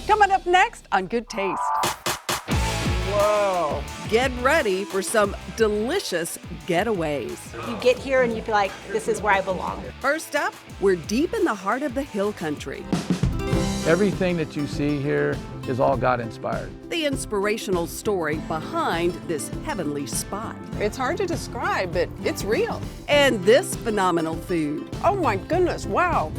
Coming up next on Good Taste. Whoa. Get ready for some delicious getaways. You get here and you feel like this is where I belong. First up, we're deep in the heart of the hill country. Everything that you see here is all God-inspired. The inspirational story behind this heavenly spot. It's hard to describe, but it's real. And this phenomenal food. Oh my goodness, wow.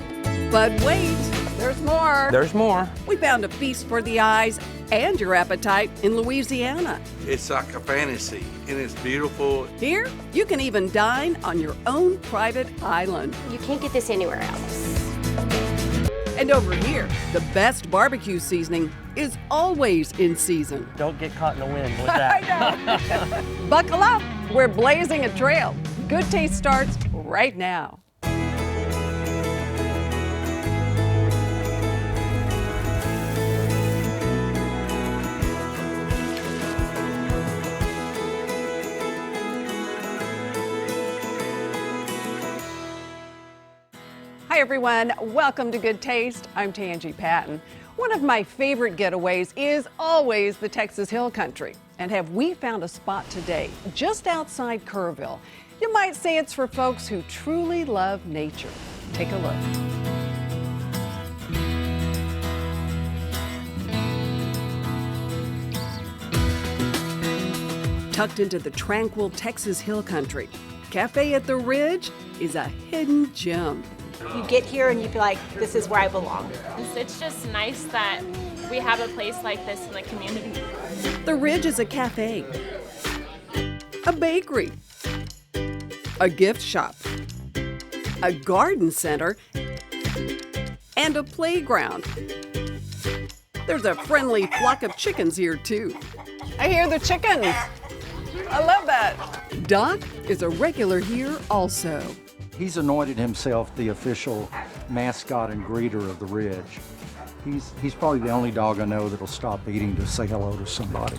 But wait, There's more. There's more. we found a feast for the eyes and your appetite in Louisiana. It's like a fantasy, and it's beautiful. Here, you can even dine on your own private island. You can't get this anywhere else. And over here, the best barbecue seasoning is always in season. Don't get caught in the wind with that. Buckle up, we're blazing a trail. Good Taste starts right now. Hi everyone, welcome to Good Taste. I'm Tanuji Patton. One of my favorite getaways is always the Texas Hill Country. And have we found a spot today just outside Kerrville? You might say it's for folks who truly love nature. Take a look. Tucked into the tranquil Texas Hill Country, Café at the Ridge is a hidden gem. You get here and you feel like this is where I belong. It's just nice that we have a place like this in the community. The Ridge is a cafe, a bakery, a gift shop, a garden center, and a playground. There's a friendly flock of chickens here too. I hear the chickens. I love that. Doc is a regular here also. He's anointed himself the official mascot and greeter of the Ridge. He's probably the only dog I know that'll stop eating to say hello to somebody.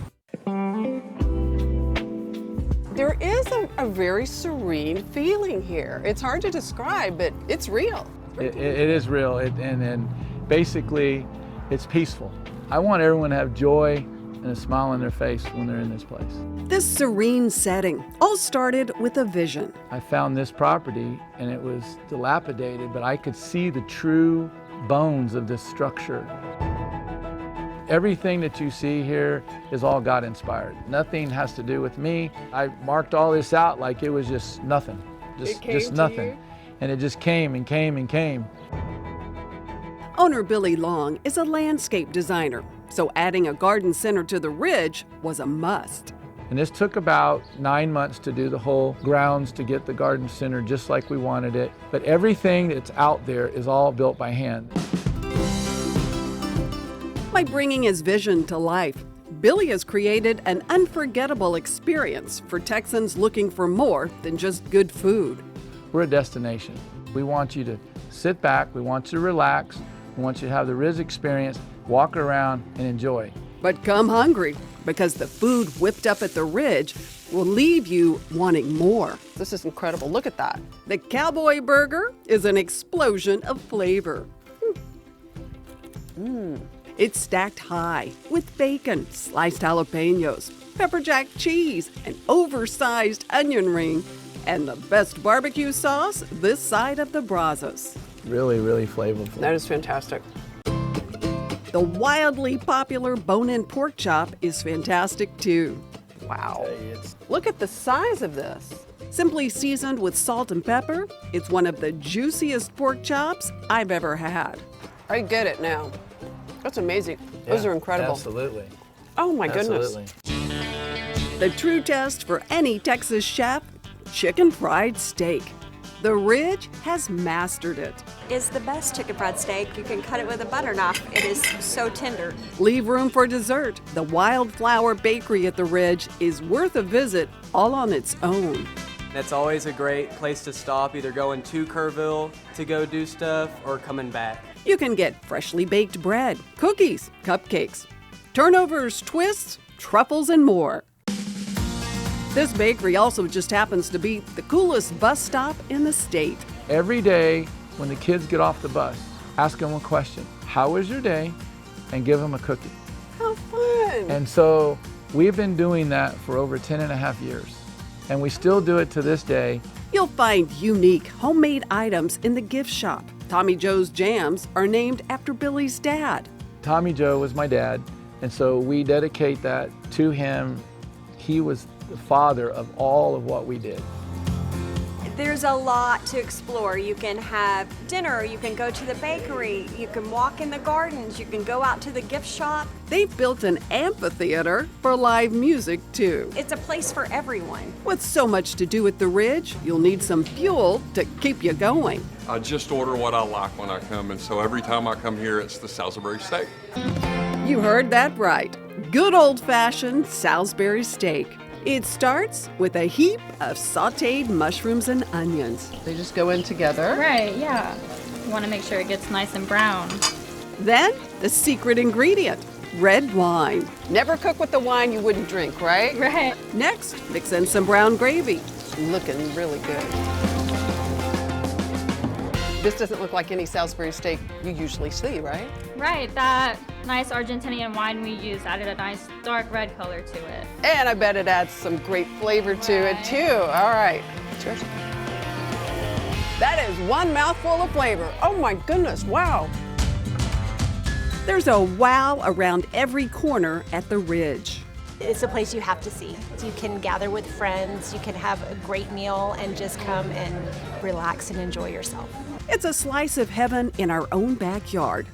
There is a very serene feeling here. It's hard to describe, but it's real. It is real, and basically, it's peaceful. I want everyone to have joy and a smile on their face when they're in this place. This serene setting all started with a vision. I found this property, and it was dilapidated, but I could see the true bones of this structure. Everything that you see here is all God-inspired. Nothing has to do with me. I marked all this out like it was just nothing, just nothing. You? And it just came and came and came. Owner Billy Long is a landscape designer, so adding a garden center to the Ridge was a must. And this took about 9 months to do the whole grounds to get the garden center just like we wanted it. But everything that's out there is all built by hand. By bringing his vision to life, Billy has created an unforgettable experience for Texans looking for more than just good food. We're a destination. We want you to sit back, we want you to relax, we want you to have the Ridge experience, walk around and enjoy. But come hungry, because the food whipped up at the Ridge will leave you wanting more. This is incredible. Look at that. The Cowboy Burger is an explosion of flavor. It's stacked high with bacon, sliced jalapenos, pepper jack cheese, an oversized onion ring, and the best barbecue sauce this side of the Brazos. Really, really flavorful. That is fantastic. The wildly popular bone-in pork chop is fantastic too. Wow. Look at the size of this. Simply seasoned with salt and pepper, it's one of the juiciest pork chops I've ever had. I get it now. That's amazing. Those are incredible. Absolutely. Oh my goodness. Absolutely. The true test for any Texas chef, chicken fried steak. The Ridge has mastered it. It's the best chicken fried steak. You can cut it with a butter knife. It is so tender. Leave room for dessert. The Wildflower Bakery at the Ridge is worth a visit all on its own. It's always a great place to stop, either going to Kerrville to go do stuff or coming back. You can get freshly baked bread, cookies, cupcakes, turnovers, twists, truffles, and more. This bakery also just happens to be the coolest bus stop in the state. Every day when the kids get off the bus, ask them one question. How was your day? and give them a cookie. How fun. And so we've been doing that for over 10.5 years. And we still do it to this day. You'll find unique homemade items in the gift shop. Tommy Joe's jams are named after Billy's dad. Tommy Joe was my dad, and so we dedicate that to him. He was the father of all of what we did. There's a lot to explore. You can have dinner, you can go to the bakery, you can walk in the gardens, you can go out to the gift shop. They've built an amphitheater for live music, too. It's a place for everyone. With so much to do at the Ridge, you'll need some fuel to keep you going. I just order what I like when I come, and so every time I come here, it's the Salisbury steak. You heard that right. Good old-fashioned Salisbury steak. It starts with a heap of sautéed mushrooms and onions. They just go in together. Right, yeah. You want to make sure it gets nice and brown. Then, the secret ingredient, red wine. Never cook with the wine you wouldn't drink, right? Right. Next, mix in some brown gravy. Looking really good. This doesn't look like any Salisbury steak you usually see, right? Right, that nice Argentinian wine we used added a nice dark red color to it. And I bet it adds some great flavor to it too. All right. Cheers. That is one mouthful of flavor. Oh my goodness, wow. There's a wow around every corner at the Ridge. It's a place you have to see. You can gather with friends, you can have a great meal and just come and relax and enjoy yourself. It's a slice of heaven in our own backyard.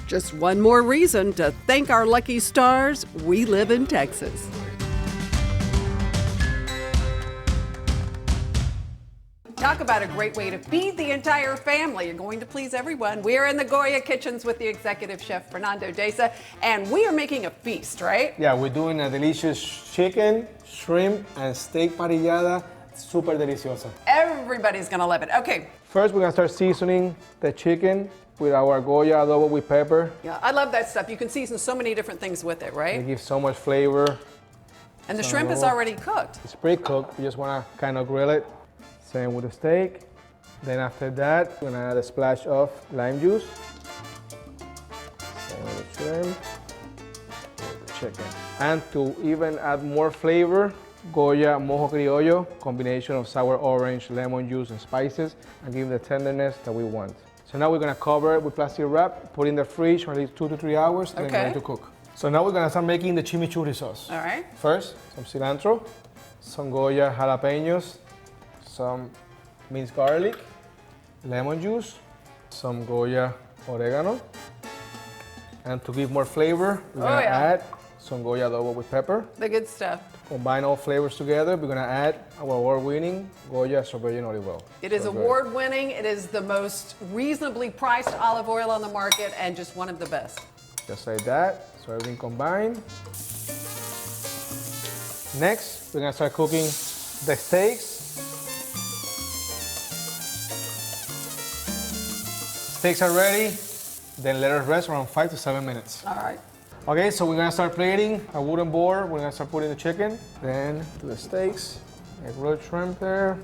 Just one more reason to thank our lucky stars we live in Texas. Talk about a great way to feed the entire family. You're going to please everyone. We are in the Goya kitchens with the executive chef, Fernando Deza, and we are making a feast, right? Yeah, we're doing a delicious chicken, shrimp, and steak parrillada. Super deliciosa. Everybody's gonna love it. Okay. First, we're gonna start seasoning the chicken with our Goya adobo with pepper. Yeah, I love that stuff. You can season so many different things with it, right? It gives so much flavor. And the shrimp is already cooked. It's pre-cooked. You just wanna kind of grill it. Same with the steak. Then after that, we're gonna add a splash of lime juice. Same with the shrimp, with the chicken. And to even add more flavor, Goya mojo criollo, combination of sour orange, lemon juice, and spices, and give the tenderness that we want. So now we're gonna cover it with plastic wrap, put it in the fridge for at least 2 to 3 hours, then ready to cook. So now we're gonna start making the chimichurri sauce. All right. First, some cilantro, some Goya jalapenos, some minced garlic, lemon juice, some Goya oregano, and to give more flavor, we're gonna add some Goya adobo with pepper. The good stuff. Combine all flavors together, we're gonna add our award-winning Goya extra virgin olive oil. It is award-winning. It is the most reasonably priced olive oil on the market and just one of the best. Just like that, so everything combined. Next, we're gonna start cooking the steaks. Steaks are ready, then let it rest around 5 to 7 minutes. All right. Okay, so we're gonna start plating a wooden board. We're gonna start putting the chicken, then to the steaks, a grilled shrimp there.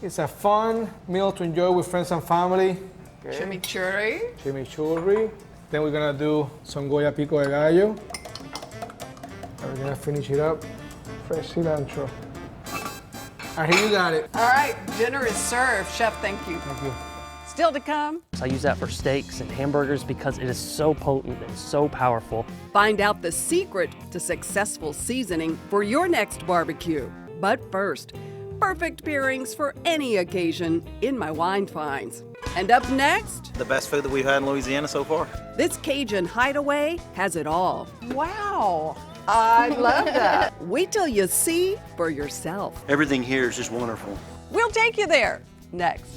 It's a fun meal to enjoy with friends and family. Okay. Chimichurri. Chimichurri. Then we're gonna do some Goya pico de gallo. And we're gonna finish it up, fresh cilantro. All right, here you got it. All right, dinner is served. Chef, thank you. Thank you. Still to come. I use that for steaks and hamburgers because it is so potent and so powerful. Find out the secret to successful seasoning for your next barbecue. But first, perfect pairings for any occasion in my wine finds. And up next, the best food that we've had in Louisiana so far. This Cajun hideaway has it all. Wow. I love that. Wait till you see for yourself. Everything here is just wonderful. We'll take you there next.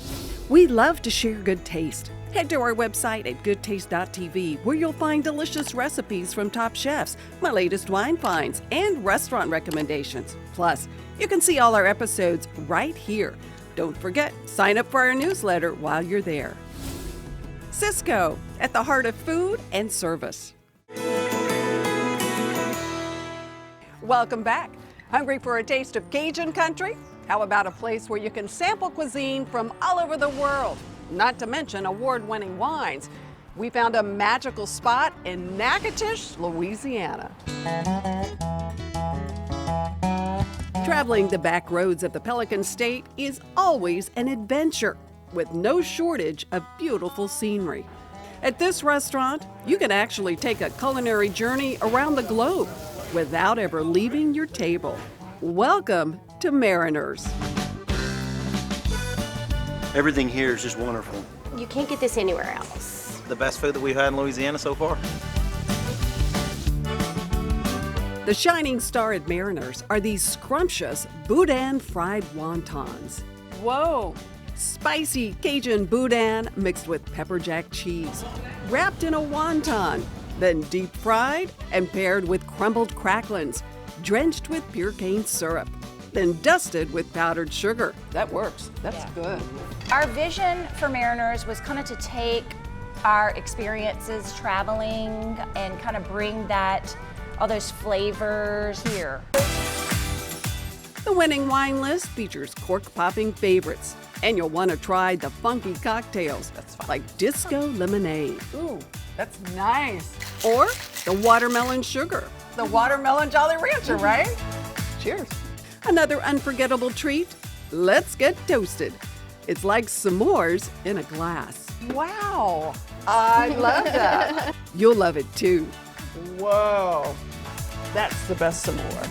We love to share good taste. Head to our website at goodtaste.tv where you'll find delicious recipes from top chefs, my latest wine finds, and restaurant recommendations. Plus, you can see all our episodes right here. Don't forget, sign up for our newsletter while you're there. Cisco, at the heart of food and service. Welcome back. Hungry for a taste of Cajun country? How about a place where you can sample cuisine from all over the world? Not to mention award-winning wines. We found a magical spot in Natchitoches, Louisiana. Traveling the back roads of the Pelican State is always an adventure, with no shortage of beautiful scenery. At this restaurant, you can actually take a culinary journey around the globe without ever leaving your table. Welcome to Mariners. Everything here is just wonderful. You can't get this anywhere else. The best food that we've had in Louisiana so far. The shining star at Mariners are these scrumptious Boudin Fried Wontons. Whoa. Spicy Cajun boudin mixed with pepper jack cheese, wrapped in a wonton, then deep fried and paired with crumbled cracklins, drenched with pure cane syrup, then dusted with powdered sugar. That works. That's good. Our vision for Mariners was kind of to take our experiences traveling and kind of bring all those flavors here. The winning wine list features cork-popping favorites, and you'll want to try the funky cocktails like disco lemonade. Ooh, that's nice. Or the watermelon sugar. The watermelon Jolly Rancher, right? Cheers. Another unforgettable treat, let's get toasted. It's like s'mores in a glass. Wow, I love that. You'll love it too. Whoa, that's the best s'more.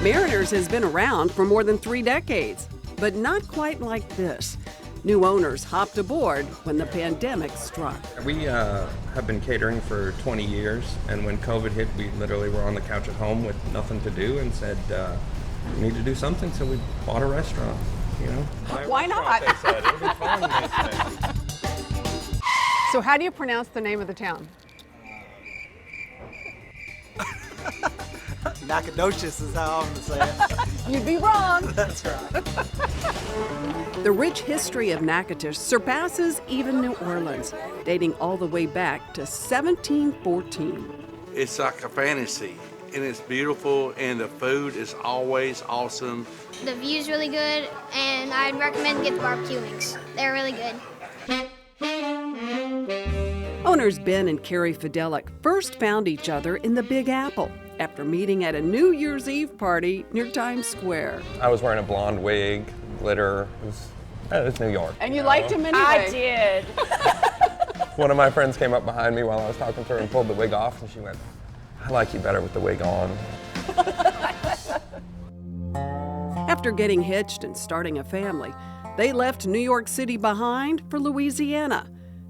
Mariners has been around for more than 3 decades, but not quite like this. New owners hopped aboard when the pandemic struck. We have been catering for 20 years, and when COVID hit, we literally were on the couch at home with nothing to do and said, we need to do something, so we bought a restaurant, you know? Why not? They said. It'll be fun, they said. So how do you pronounce the name of the town? Natchitoches is how I'm going to say it. You'd be wrong. That's right. The rich history of Natchitoches surpasses even New Orleans, dating all the way back to 1714. It's like a fantasy, and it's beautiful, and the food is always awesome. The view's really good, and I'd recommend get the barbecue wings. They're really good. Owners Ben and Carrie Fidelic first found each other in the Big Apple after meeting at a New Year's Eve party near Times Square. I was wearing a blonde wig, glitter. It was New York. And you liked him anyway. I did. One of my friends came up behind me while I was talking to her and pulled the wig off, and she went, I like you better with the wig on. After getting hitched and starting a family, they left New York City behind for Louisiana,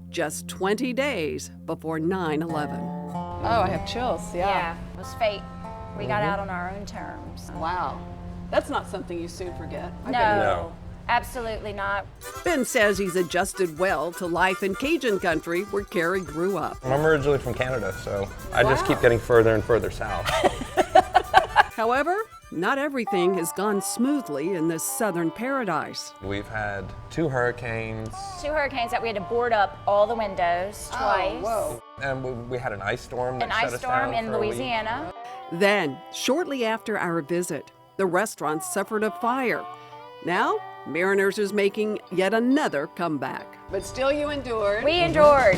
just 20 days before 9/11. Oh, I have chills, Yeah, it was fate. We got out on our own terms. Wow. That's not something you soon forget. No, absolutely not. Ben says he's adjusted well to life in Cajun country where Carrie grew up. I'm originally from Canada, so I just keep getting further and further south. However, not everything has gone smoothly in this southern paradise. We've had 2 hurricanes. 2 hurricanes that we had to board up all the windows twice. Oh, whoa. And we had an ice storm that An shut ice us storm down in for a week. Louisiana. Then, shortly after our visit, the restaurant suffered a fire. Now, Mariners is making yet another comeback. But still you endured. We endured.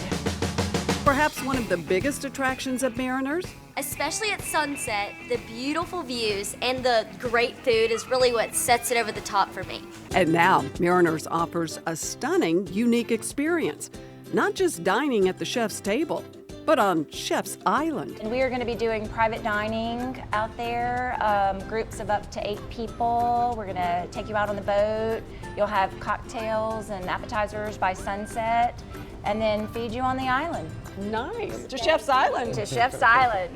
Perhaps one of the biggest attractions at Mariners? Especially at sunset, the beautiful views and the great food is really what sets it over the top for me. And now, Mariners offers a stunning, unique experience. Not just dining at the chef's table, but on Chef's Island. And we are going to be doing private dining out there, groups of up to 8 people. We're going to take you out on the boat. You'll have cocktails and appetizers by sunset, and then feed you on the island. Nice. To Chef's Island. To Chef's Island.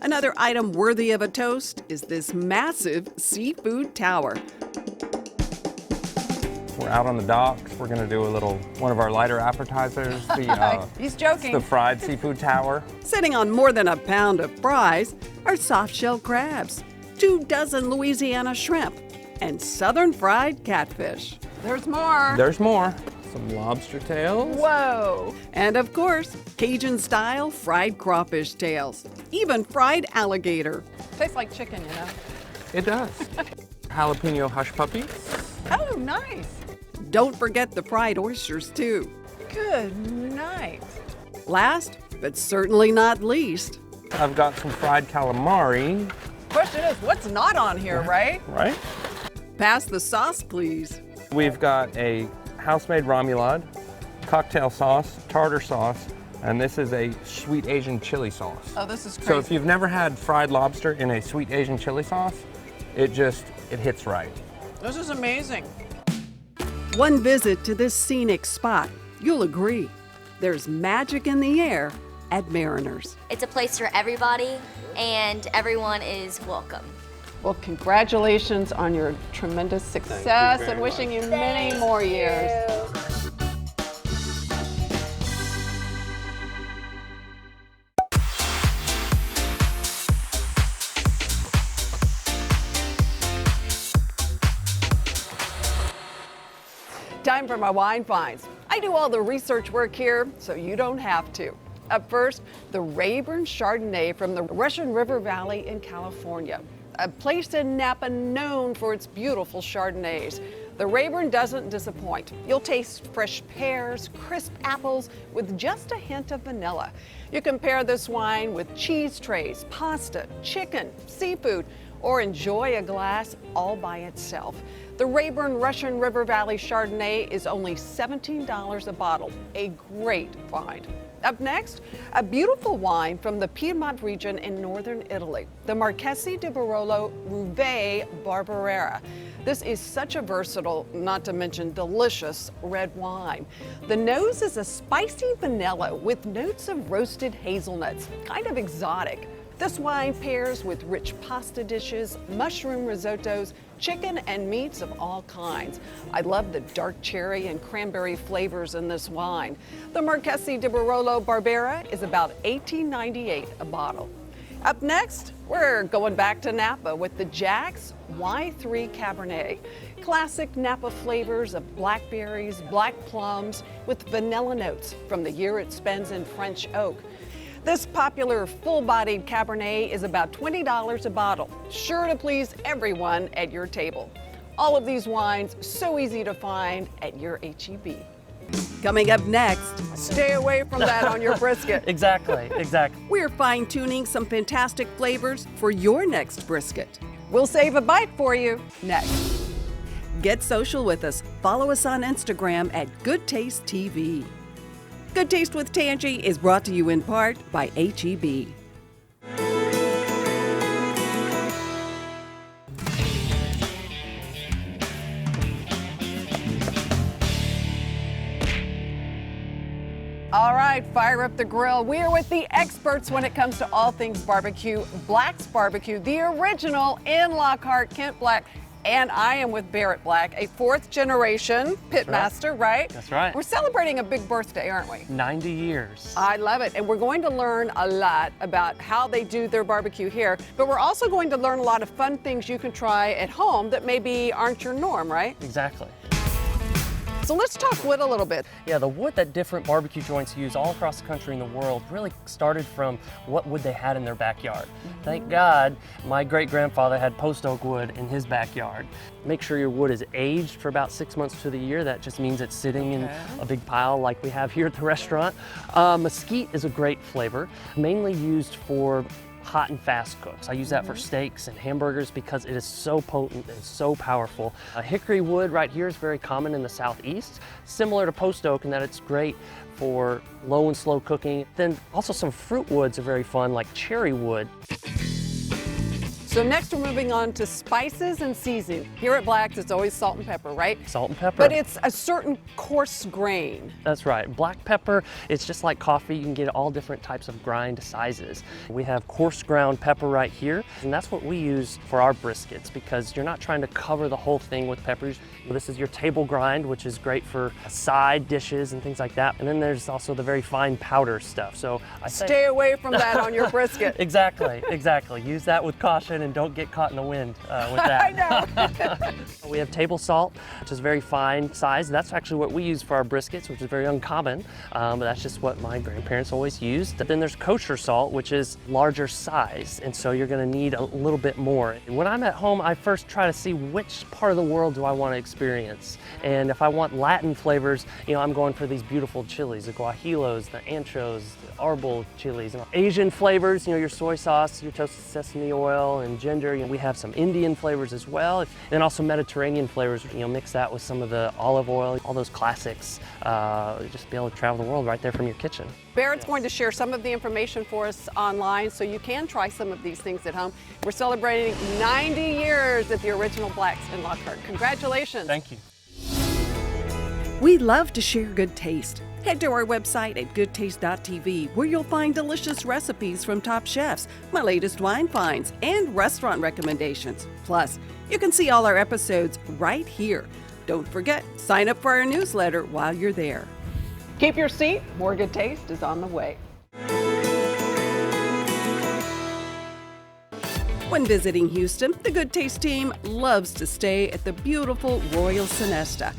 Another item worthy of a toast is this massive seafood tower. We're out on the docks. We're going to do one of our lighter appetizers. He's joking. The fried seafood tower. Sitting on more than a pound of fries are soft-shell crabs, 24 Louisiana shrimp, and southern fried catfish. There's more. There's more. Some lobster tails. Whoa. And of course, Cajun-style fried crawfish tails, even fried alligator. Tastes like chicken, you know. It does. Jalapeno hush puppies. Oh, nice. Don't forget the fried oysters, too. Good night. Last, but certainly not least. I've got some fried calamari. Question is, what's not on here, right? Right. Pass the sauce, please. We've got a house-made remoulade, cocktail sauce, tartar sauce, and this is a sweet Asian chili sauce. Oh, this is crazy. So if you've never had fried lobster in a sweet Asian chili sauce, it hits right. This is amazing. One visit to this scenic spot, you'll agree, there's magic in the air at Mariners. It's a place for everybody, and everyone is welcome. Well, congratulations on your tremendous success and wishing you many more years. Time for my wine finds. I do all the research work here, so you don't have to. Up first, the Rayburn Chardonnay from the Russian River Valley in California, a place in Napa known for its beautiful Chardonnays. The Rayburn doesn't disappoint. You'll taste fresh pears, crisp apples with just a hint of vanilla. You can pair this wine with cheese trays, pasta, chicken, seafood, or enjoy a glass all by itself. The Rayburn Russian River Valley Chardonnay is only $17 a bottle, a great find. Up next, a beautiful wine from the Piedmont region in northern Italy, the Marchesi di Barolo Rouvet Barbera. This is such a versatile, not to mention delicious, red wine. The nose is a spicy vanilla with notes of roasted hazelnuts, kind of exotic. This wine pairs with rich pasta dishes, mushroom risottos, chicken and meats of all kinds. I love the dark cherry and cranberry flavors in this wine. The Marchesi di Barolo Barbera is about $18.98 a bottle. Up next, we're going back to Napa with the Jack's Y3 Cabernet. Classic Napa flavors of blackberries, black plums with vanilla notes from the year it spends in French oak. This popular full-bodied Cabernet is about $20 a bottle, sure to please everyone at your table. All of these wines so easy to find at your H-E-B. Coming up next, stay away from that on your brisket. Exactly. We're fine-tuning some fantastic flavors for your next brisket. We'll save a bite for you next. Get social with us. Follow us on Instagram at Goodtaste TV. Good Taste with Tangi is brought to you in part by H-E-B. All right, fire up the grill. We are with the experts when it comes to all things barbecue. Black's Barbecue, the original in Lockhart, Kent Black. And I am with Barrett Black, a fourth generation pitmaster, right? That's right. We're celebrating a big birthday, aren't we? 90 years. I love it. And we're going to learn a lot about how they do their barbecue here, but we're also going to learn a lot of fun things you can try at home that maybe aren't your norm, right? Exactly. So let's talk wood a little bit. Yeah, the wood that different barbecue joints use all across the country and the world really started from what wood they had in their backyard. Thank God my great-grandfather had post oak wood in his backyard. Make sure your wood is aged for about 6 months to the year. That just means it's sitting in a big pile like we have here at the restaurant. Mesquite is a great flavor, mainly used for hot and fast cooks. I use that for steaks and hamburgers because it is so potent and so powerful. Hickory wood right here is very common in the southeast, similar to post oak in that it's great for low and slow cooking. Then also some fruit woods are very fun, like cherry wood. So next we're moving on to spices and seasoning. Here at Black's, it's always salt and pepper, right? Salt and pepper. But it's a certain coarse grain. That's right. Black pepper, it's just like coffee. You can get all different types of grind sizes. We have coarse ground pepper right here, and that's what we use for our briskets because you're not trying to cover the whole thing with peppers. This is your table grind, which is great for side dishes and things like that. And then there's also the very fine powder stuff. So I say stay away from that on your brisket. Exactly. Use that with caution in and don't get caught in the wind with that. I know. We have table salt, which is very fine size. That's actually what we use for our briskets, which is very uncommon, but that's just what my grandparents always used. But then there's kosher salt, which is larger size, and so you're gonna need a little bit more. When I'm at home, I first try to see which part of the world do I want to experience. And if I want Latin flavors, you know, I'm going for these beautiful chilies, the guajilos, the anchos, the arbol chilies. And Asian flavors, you know, your soy sauce, your toasted sesame oil, and ginger. You know, we have some Indian flavors as well. And then also Mediterranean flavors, you know, mix that with some of the olive oil, all those classics. Just be able to travel the world right there from your kitchen. Barrett's going to share some of the information for us online so you can try some of these things at home. We're celebrating 90 years at the original Blacks in Lockhart. Congratulations. Thank you. We love to share good taste. Head to our website at goodtaste.tv where you'll find delicious recipes from top chefs, my latest wine finds, and restaurant recommendations. Plus, you can see all our episodes right here. Don't forget, sign up for our newsletter while you're there. Keep your seat. More Good Taste is on the way. When visiting Houston, the Good Taste team loves to stay at the beautiful Royal Sonesta.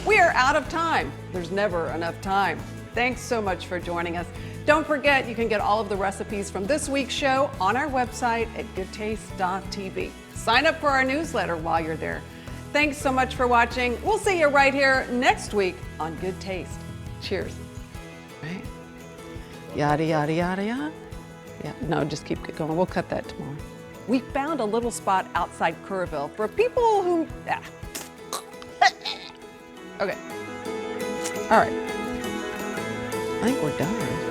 We are out of time. There's never enough time. Thanks so much for joining us. Don't forget, you can get all of the recipes from this week's show on our website at goodtaste.tv. Sign up for our newsletter while you're there. Thanks so much for watching. We'll see you right here next week on Good Taste. Cheers. Right. Yada, yada, yada, yada. Yeah, no, just keep it going. We'll cut that tomorrow. We found a little spot outside Kerrville for people who... Okay. All right. I think we're done.